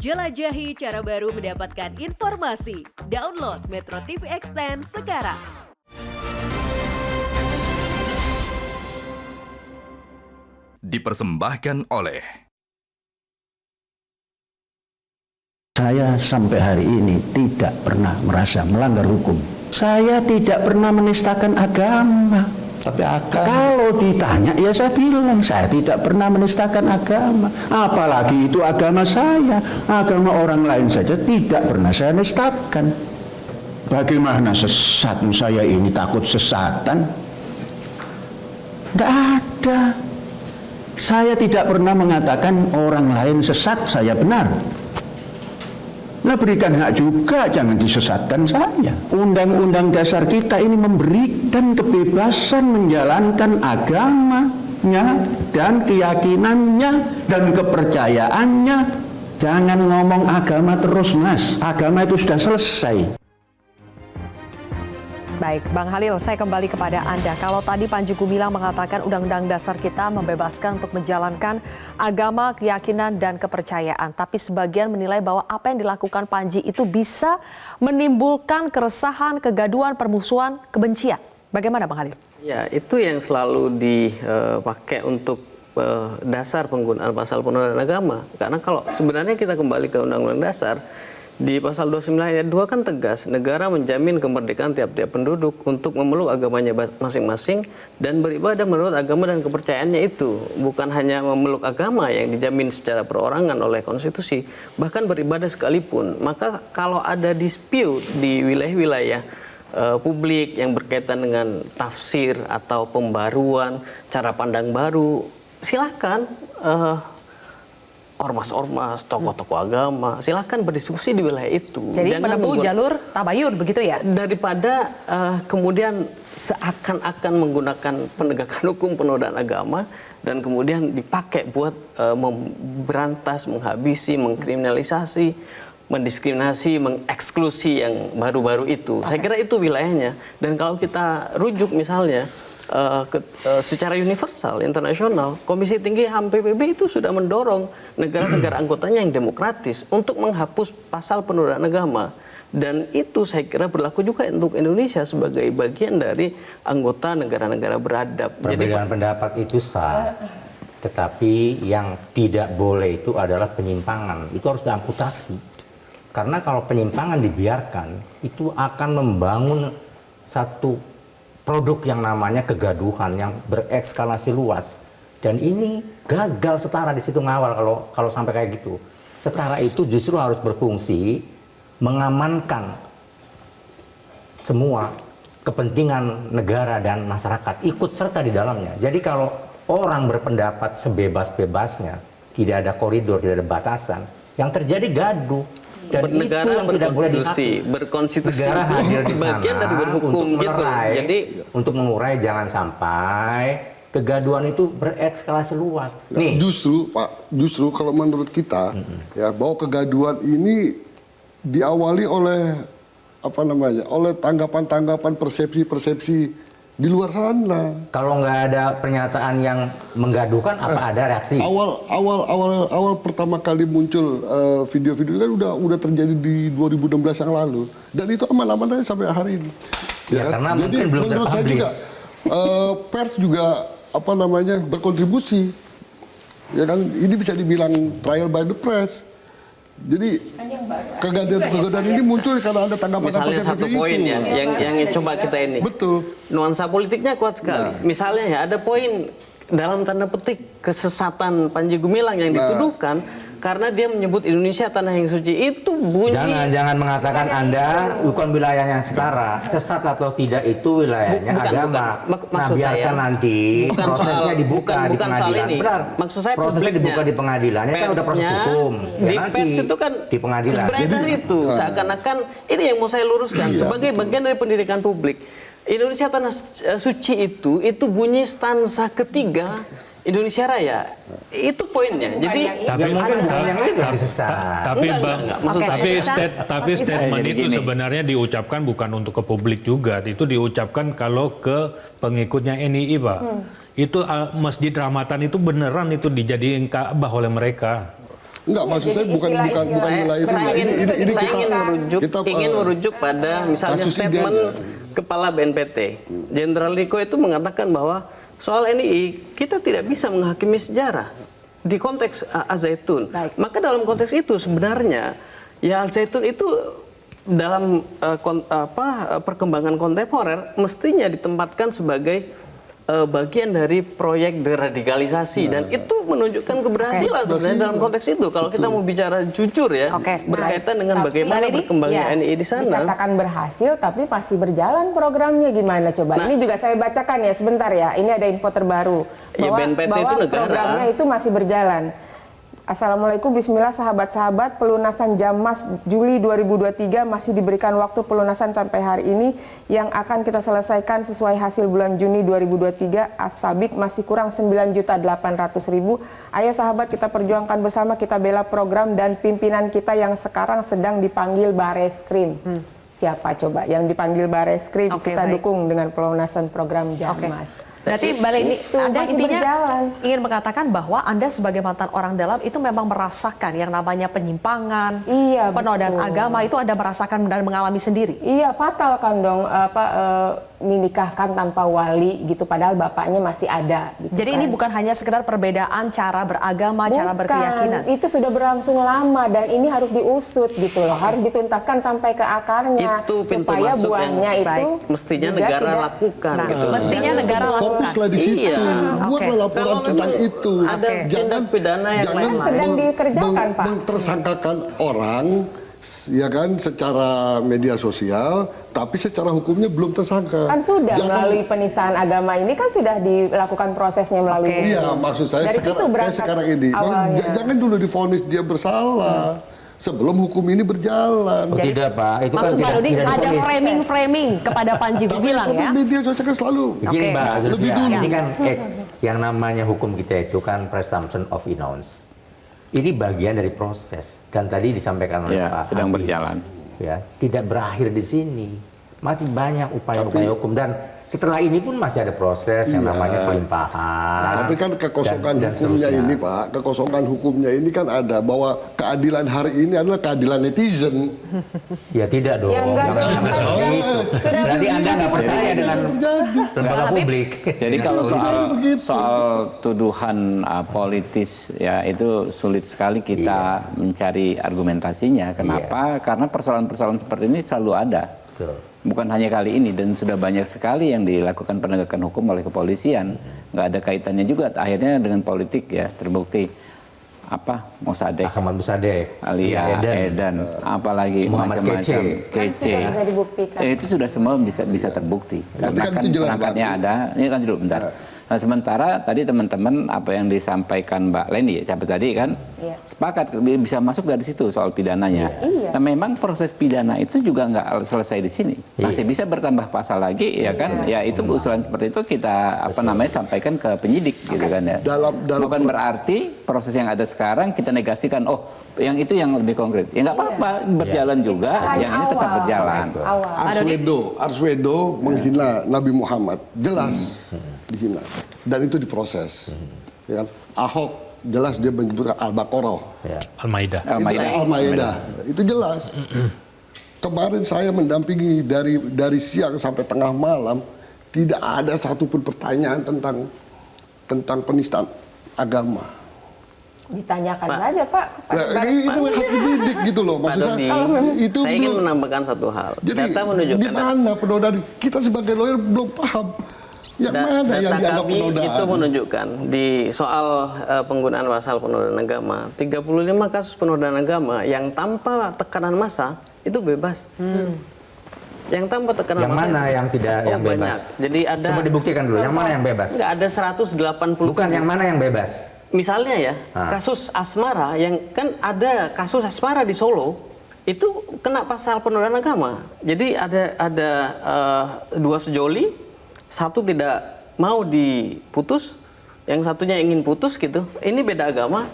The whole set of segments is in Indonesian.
Jelajahi cara baru mendapatkan informasi. Download Metro TV Extend sekarang. Dipersembahkan oleh saya sampai hari ini tidak pernah merasa melanggar hukum. Saya tidak pernah menistakan agama. Tapi Kalau ditanya ya saya bilang saya tidak pernah menistakan agama. Apalagi itu agama saya. Agama orang lain saja tidak pernah saya nistakan. Bagaimana sesat saya ini takut sesatan? Tidak ada. Saya tidak pernah mengatakan orang lain sesat, saya benar. Nah, berikan hak juga, jangan disesatkan saya. Undang-undang dasar kita ini memberikan kebebasan menjalankan agamanya dan keyakinannya dan kepercayaannya. Jangan ngomong agama terus, Mas. Agama itu sudah selesai. Baik, Bang Halil, saya kembali kepada Anda. Kalau tadi Panji Gumilang mengatakan Undang-Undang Dasar kita membebaskan untuk menjalankan agama, keyakinan, dan kepercayaan. Tapi sebagian menilai bahwa apa yang dilakukan Panji itu bisa menimbulkan keresahan, kegaduhan, permusuhan, kebencian. Bagaimana, Bang Halil? Ya, itu yang selalu dipakai untuk dasar penggunaan pasal penodaan agama. Karena kalau sebenarnya kita kembali ke Undang-Undang Dasar, di pasal 29 ayat 2 kan tegas, negara menjamin kemerdekaan tiap-tiap penduduk untuk memeluk agamanya masing-masing dan beribadah menurut agama dan kepercayaannya itu. Bukan hanya memeluk agama yang dijamin secara perorangan oleh konstitusi, bahkan beribadah sekalipun. Maka kalau ada dispute di wilayah-wilayah publik yang berkaitan dengan tafsir atau pembaruan, cara pandang baru, silakan ormas-ormas, tokoh-tokoh agama, silakan berdiskusi di wilayah itu. Jadi menempuh jalur tabayun begitu ya? Daripada kemudian seakan-akan menggunakan penegakan hukum penodaan agama dan kemudian dipakai buat memberantas, menghabisi, mengkriminalisasi, mendiskriminasi, mengeksklusi yang baru-baru itu. Saya kira itu wilayahnya. Dan kalau kita rujuk misalnya, secara universal, internasional, Komisi Tinggi HAM PBB itu sudah mendorong negara-negara anggotanya yang demokratis untuk menghapus pasal penodaan agama. Dan itu saya kira berlaku juga untuk Indonesia sebagai bagian dari anggota negara-negara beradab. perbedaan pendapat itu sah, tetapi yang tidak boleh itu adalah penyimpangan. Itu harus diamputasi. Karena kalau penyimpangan dibiarkan, itu akan membangun satu produk yang namanya kegaduhan yang berekskalasi luas, dan ini gagal setara di situ ngawal kalau sampai kayak gitu. Setara itu justru harus berfungsi mengamankan semua kepentingan negara dan masyarakat ikut serta di dalamnya. Jadi kalau orang berpendapat sebebas-bebasnya, tidak ada koridor, tidak ada batasan, yang terjadi gaduh. Dan bernegara itu yang tidak boleh berkonstitusi, negara hadir di sana bagian dari berhukum untuk gitu. mengurai, Jadi untuk mengurai jangan sampai kegaduhan itu berekskalasi luas. Nih, justru kalau menurut kita ya bahwa kegaduhan ini diawali oleh oleh tanggapan-tanggapan, persepsi-persepsi di luar sana. Kalau nggak ada pernyataan yang menggaduhkan, apa ada reaksi? Awal pertama kali muncul video-video kan udah terjadi di 2016 yang lalu, dan itu aman-aman aja sampai hari ini. Ya, kan? karena Jadi mungkin belum menurut saya juga pers juga berkontribusi. Ya kan, ini bisa dibilang trial by the press. Jadi kegaduhan ini muncul karena ada tanggapan misalnya satu poin yang coba kita ini. Betul. Nuansa politiknya kuat sekali. Misalnya ya ada poin dalam tanda petik kesesatan Panji Gumilang yang dituduhkan karena dia menyebut Indonesia tanah yang suci. Itu bunyi. Jangan mengatakan Anda bukan wilayah yang setara. Sesat atau tidak itu wilayahnya agama. Nah, biarkan nanti prosesnya dibuka di pengadilan. Benar. Maksud saya prosesnya dibuka di pengadilan. Ini kan udah proses hukum. Di pers itu kan di pengadilan. Beredar itu seakan-akan ini yang mau saya luruskan sebagai bagian dari pendidikan publik. Indonesia tanah suci itu bunyi stansa ketiga Indonesia Raya. Itu poinnya. Jadi tapi mungkin bukan yang itu yang disesat. Tapi statement itu sebenarnya diucapkan bukan untuk ke publik juga. Itu diucapkan kalau ke pengikutnya NII, Pak. Itu Masjid Rahmatan itu beneran itu dijadiin Ka'bah oleh mereka. Enggak, maksud saya bukan nilai itu. Saya ingin merujuk pada misalnya kasus statement idealnya. Kepala BNPT. Jenderal Niko itu mengatakan bahwa soal NII kita tidak bisa menghakimi sejarah di konteks Al-Zaitun. Maka dalam konteks itu sebenarnya ya Al-Zaitun itu dalam perkembangan kontemporer mestinya ditempatkan sebagai bagian dari proyek deradikalisasi dan itu menunjukkan keberhasilan sebenarnya dalam konteks itu. Kalau kita mau bicara jujur ya, berkaitan dengan bagaimana berkembangnya NII di sana. Dikatakan berhasil tapi masih berjalan programnya, gimana coba? Ini juga saya bacakan ya sebentar ya. Ini ada info terbaru bahwa, BNPT itu negara. Programnya itu masih berjalan. Assalamualaikum, bismillah sahabat-sahabat, pelunasan Jammas Juli 2023 masih diberikan waktu pelunasan sampai hari ini yang akan kita selesaikan sesuai hasil bulan Juni 2023. As-Sabik masih kurang 9.800.000. Ayo sahabat, kita perjuangkan bersama, kita bela program dan pimpinan kita yang sekarang sedang dipanggil Bareskrim. Siapa coba yang dipanggil Bareskrim? Kita dukung dengan pelunasan program Jammas. Berarti Mbak Leni, Anda intinya berjalan. ingin mengatakan bahwa Anda sebagai mantan orang dalam itu memang merasakan yang namanya penyimpangan, penodaan agama itu Anda merasakan dan mengalami sendiri? Iya, fatal kan dong, dinikahkan tanpa wali gitu, padahal bapaknya masih ada. Gitu. Jadi ini bukan hanya sekedar perbedaan cara beragama, cara berkeyakinan. Itu sudah berlangsung lama dan ini harus diusut gitu loh, harus dituntaskan sampai ke akarnya. Itu pintu supaya masuk buahnya yang itu mestinya negara lakukan. Gitu. Mestinya negara lakukan. Fokuslah di situ, buatlah laporan Kalau tentang memang itu. ada tindak pidana yang lain. sedang dikerjakan, Pak. Mentersangkakan orang, ya kan, secara media sosial, tapi secara hukumnya belum tersangka. Kan sudah melalui penistaan agama ini kan sudah dilakukan prosesnya melalui. Iya, maksud saya Dari situ sekarang, berangkat sekarang ini, jangan dulu divonis dia bersalah. Sebelum hukum ini berjalan. Oh, tidak Pak, itu Maksud kan Pak Dodi tidak ada difonis. framing kepada Panji Gumilang Tapi ya? media sosial kan selalu Begini Mbak lebih Zulfia, dulu. ini kan yang namanya hukum kita itu kan presumption of innocence. Ini bagian dari proses dan tadi disampaikan oleh Pak sedang Habib, berjalan. ya, tidak berakhir di sini. Masih banyak upaya-upaya hukum dan setelah ini pun masih ada proses yang namanya pelimpahan. Tapi kan kekosongan dan hukumnya seterusnya. ini, Pak, kekosongan hukumnya ini kan ada bahwa keadilan hari ini adalah keadilan netizen. Ya tidak dong. Ya, enggak dong. Jangan seperti itu. Berarti Anda nggak percaya dengan lembaga publik. Jadi kalau begitu. soal tuduhan politis ya itu sulit sekali kita mencari argumentasinya. Kenapa? Karena persoalan-persoalan seperti ini selalu ada. Betul. Bukan hanya kali ini dan sudah banyak sekali yang dilakukan penegakan hukum oleh kepolisian. Nggak ada kaitannya juga akhirnya dengan politik ya, terbukti Mossadegh, Ahmad Mossadegh, Alia Edan, apalagi Muhammad macam-macam Sudah bisa dibuktikan. itu sudah semua bisa terbukti. Tapi Karena kan kan itu jelas, perangkatnya Pak. ada. Ini kan dulu bentar. Nah, sementara tadi teman-teman apa yang disampaikan Mbak Leni, siapa tadi kan sepakat bisa masuk dari situ soal pidananya. Nah, memang proses pidana itu juga nggak selesai di sini, masih bisa bertambah pasal lagi, ya kan? Ya itu usulan seperti itu kita sampaikan ke penyidik, gitu kan ya. Bukan berarti proses yang ada sekarang kita negasikan. Oh, yang itu yang lebih konkret. Ya nggak apa-apa, berjalan juga. Yang ini tetap berjalan. Arswendo menghina Nabi Muhammad, jelas dihina, dan itu diproses. Ya kan? Ahok jelas dia menyebutkan Al-Baqarah, Al-Maidah. Al-Maidah, itu jelas. Kemarin saya mendampingi dari siang sampai tengah malam, tidak ada satupun pertanyaan tentang penistaan agama. Ditanyakan saja, Pak. Nah, itu harus dididik gitu loh, Pak Dodi, itu saya ingin belum. menambahkan satu hal. Jadi Data menunjukkan di mana penodaan? Kita sebagai lawyer belum paham. Yang mana yang data dianggap kami penodaan? itu menunjukkan di soal penggunaan pasal penodaan agama, 35 kasus penodaan agama yang tanpa tekanan massa itu bebas. Yang tanpa tekanan Yang massa mana yang tidak yang bebas? banyak. Jadi ada Coba dibuktikan dulu, yang mana yang bebas? Enggak, ada 180. Bukan yang mana yang bebas? Misalnya ya, kasus asmara yang kan ada kasus asmara di Solo itu kena pasal penodaan agama. Jadi ada dua sejoli, satu tidak mau diputus, yang satunya ingin putus gitu. Ini beda agama.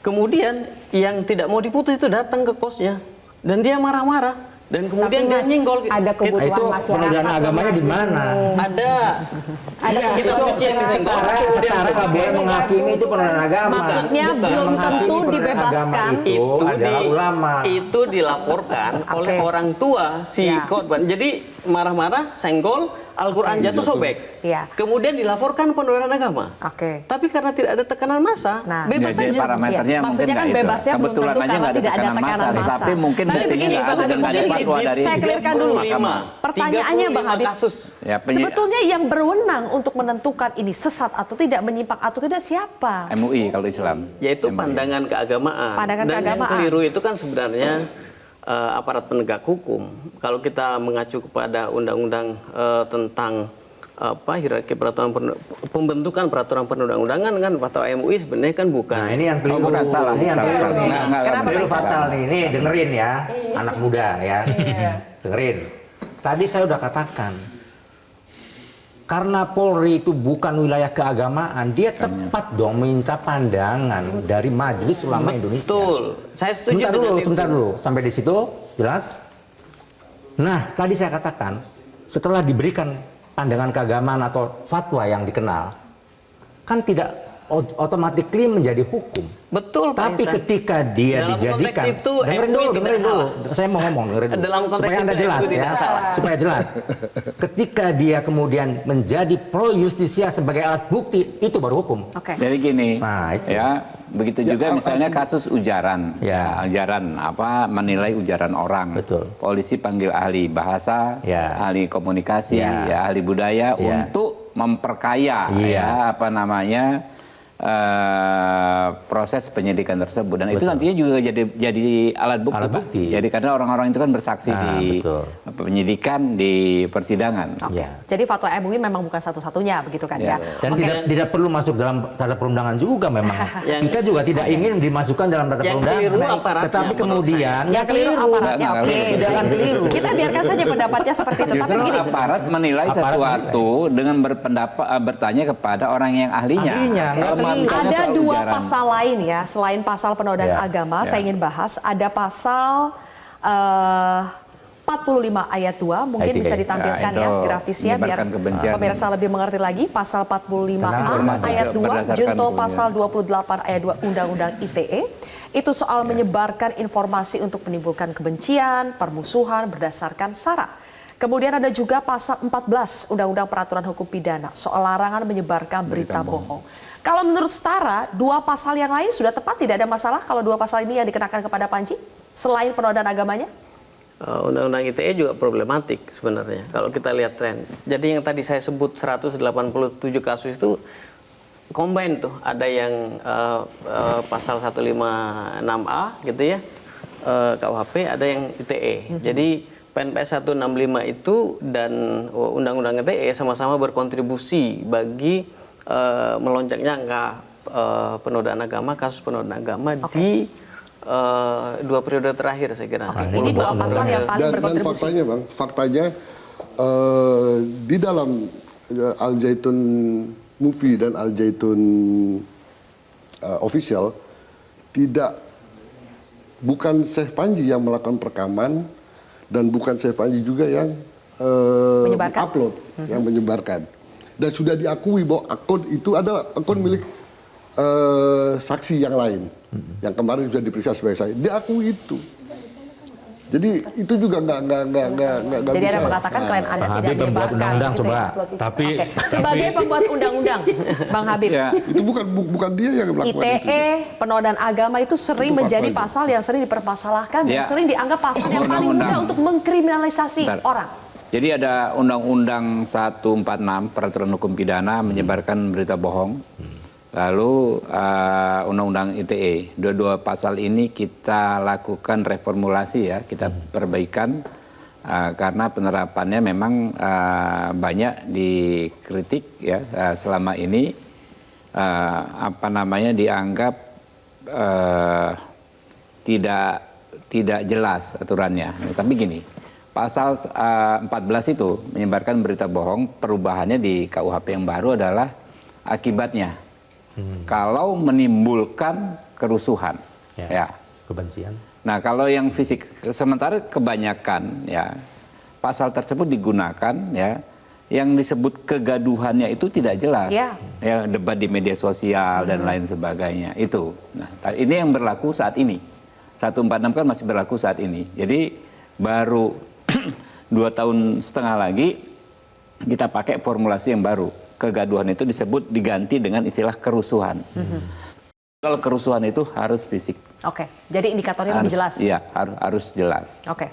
Kemudian yang tidak mau diputus itu datang ke kosnya dan dia marah-marah. Dan kemudian dia nyenggol. Ada kebutuhan Itu masyarakat. penodaan agamanya di mana? Ada. Itu setara nggak boleh menghakimi itu penodaan agama. Maksudnya Bukan belum menghakimi tentu penodaan dibebaskan. agama itu adalah ulama. Itu dilaporkan oleh orang tua si korban. Jadi marah-marah, senggol, Al-Quran jatuh sobek. Iya. Kemudian dilaporkan penodaan agama. Oke. Tapi karena tidak ada tekanan massa, Nah, bebas Jadi saja. parameternya Iya, mungkin maksudnya kan nggak itu. bebasnya belum Kebetulan tentu aja karena nggak ada tidak ada tekanan tekanan massa, massa. tapi mungkin Tapi buktinya begini, nggak Bang ada dan Habib, nggak ada begini, fatwa dari saya clearkan dulu. 35. Pertanyaannya, Bang 35 Habib, kasus. Ya, sebetulnya yang berwenang untuk menentukan ini sesat atau tidak, menyimpang atau tidak, siapa? MUI kalau Islam. Yaitu MUI. pandangan keagamaan. Pandangan Dan keagamaan. yang keliru itu kan sebenarnya aparat penegak hukum. Kalau kita mengacu kepada undang-undang tentang hierarki peraturan pembentukan peraturan perundang-undangan kan fatwa MUI sebenarnya kan bukan. Nah, ini yang keliru. bukan salah. Ini yang Salah. keliru nih. Kenapa, Keliru Pak fatal nih. Ini dengerin ya, anak muda ya. Dengerin. Tadi saya udah katakan, karena Polri itu bukan wilayah keagamaan, dia tepat dong minta pandangan dari Majelis Ulama Indonesia. Betul. Saya setuju Sebentar dulu. Sampai di situ jelas. Nah, tadi saya katakan, setelah diberikan pandangan keagamaan atau fatwa yang dikenal, kan tidak otomatis menjadi hukum. Betul, Pak Tapi Ihsan. ketika dia Dalam dijadikan, konteks itu, dengerin MUI dulu, tidak salah. saya mau ngomong, dengerin dulu. Dalam konteks supaya Anda itu, jelas MUI ya, tidak salah. supaya jelas. Ketika dia kemudian menjadi pro justisia sebagai alat bukti, itu baru hukum. Oke. Jadi gini, Nah, itu. ya begitu juga misalnya kasus ujaran, Ya. ujaran menilai ujaran orang. Betul. Polisi panggil ahli bahasa, Ya. ahli komunikasi, Ya. ya ahli budaya Ya. untuk memperkaya, Iya. ya proses penyidikan tersebut dan itu Betul. nantinya juga jadi alat bukti. Alat Pak. bukti. Jadi karena orang-orang itu kan bersaksi Nah, di betul. penyidikan, di persidangan. Oke. Ya. Jadi fatwa MUI memang bukan satu-satunya, begitu kan ya? Ya. Dan Oke. tidak perlu masuk dalam tata perundangan juga memang. Kita juga tidak ingin dimasukkan dalam tata Yang perundangan. keliru aparatnya, Tetapi menurut kemudian Yang keliru aparatnya, Nggak, oke. nggak, tidak akan keliru. Kita biarkan saja pendapatnya seperti itu. Tapi Justru begini, aparat menilai Aparat sesuatu dengan bertanya kepada orang yang ahlinya. Ahlinya, nggak Kalau keliru. misalnya ada soal dua ujaran. pasal lain ya, selain pasal penodaan Ya, agama, ya. saya ingin bahas. Ada pasal 45 ayat 2, mungkin ITE. bisa ditampilkan Ya, ya, itu grafisnya biar menyebarkan kebencian. pemirsa lebih mengerti lagi. Pasal 45A Informasi ayat 2, berdasarkan junto punya. pasal 28 ayat 2 Undang-Undang ITE. Itu soal menyebarkan informasi untuk menimbulkan kebencian, permusuhan berdasarkan sara. Kemudian ada juga pasal 14 Undang-Undang Peraturan Hukum Pidana soal larangan menyebarkan berita bohong. Kalau menurut Setara, dua pasal yang lain sudah tepat, tidak ada masalah kalau dua pasal ini yang dikenakan kepada Panji selain penodaan agamanya? Undang-undang ITE juga problematik sebenarnya kalau kita lihat tren. Jadi yang tadi saya sebut 187 kasus itu combine tuh, ada yang pasal 156A gitu ya, KUHP, ada yang ITE. Jadi PNPS 165 itu dan Undang-Undang ITE sama-sama berkontribusi bagi melonjaknya angka penodaan agama, kasus penodaan agama di 2 periode terakhir saya kira. Ini dua pasal yang paling Dan berkontribusi. faktanya di dalam Al Zaitun Movie dan Al Zaitun Official bukan Syekh Panji yang melakukan perekaman dan bukan Syekh Panji juga yang Menyebarkan? upload, yang menyebarkan. Dan sudah diakui bahwa akun itu adalah akun milik saksi yang lain, yang kemarin sudah diperiksa sebagai saksi. Diakui itu. Jadi itu juga nggak Jadi bisa. Anda mengatakan klien Anda Bang tidak Habib pembuat menyebarkan. undang-undang, gitu coba. ya? Tapi- Oke. Sebagai pembuat undang-undang, Bang Habib, Ya. Itu bukan dia yang melakukan itu. ITE, penodaan agama itu sering Itu menjadi faktanya. pasal yang sering dipermasalahkan dan Ya. sering dianggap pasal yang paling mudah Undang-undang. untuk mengkriminalisasi Bentar. orang. Jadi ada Undang-Undang 146 Peraturan Hukum Pidana menyebarkan berita bohong. Lalu Undang-Undang ITE. Dua-dua pasal ini kita lakukan reformulasi ya, kita perbaikan karena penerapannya memang banyak dikritik ya selama ini dianggap tidak jelas aturannya. Tapi gini. Pasal 14 itu menyebarkan berita bohong, perubahannya di KUHP yang baru adalah akibatnya. Kalau menimbulkan kerusuhan, ya, Kebencian. Nah, kalau yang fisik, sementara kebanyakan ya pasal tersebut digunakan ya, yang disebut kegaduhannya itu tidak jelas. Ya. Ya, debat di media sosial dan lain sebagainya itu. Nah, ini yang berlaku saat ini. 146 kan masih berlaku saat ini. Jadi baru 2,5 tahun lagi kita pakai formulasi yang baru. Kegaduhan itu disebut diganti dengan istilah kerusuhan. Kalau kerusuhan itu harus fisik. Oke, jadi indikatornya lebih jelas. Iya, harus jelas. Oke.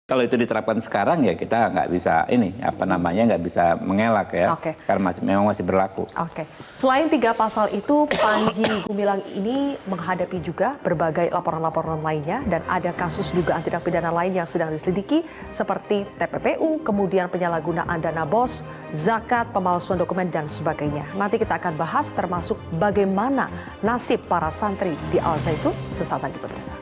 Kalau itu diterapkan sekarang ya kita nggak bisa nggak bisa mengelak ya. Oke. Karena memang masih berlaku. Oke. Selain 3 pasal itu, Panji Gumilang ini menghadapi juga berbagai laporan-laporan lainnya dan ada kasus dugaan tindak pidana lain yang sedang diselidiki seperti TPPU, kemudian penyalahgunaan dana BOS, zakat, pemalsuan dokumen dan sebagainya. Nanti kita akan bahas termasuk bagaimana nasib para santri di Al Zaitun sesaat lagi pemirsa.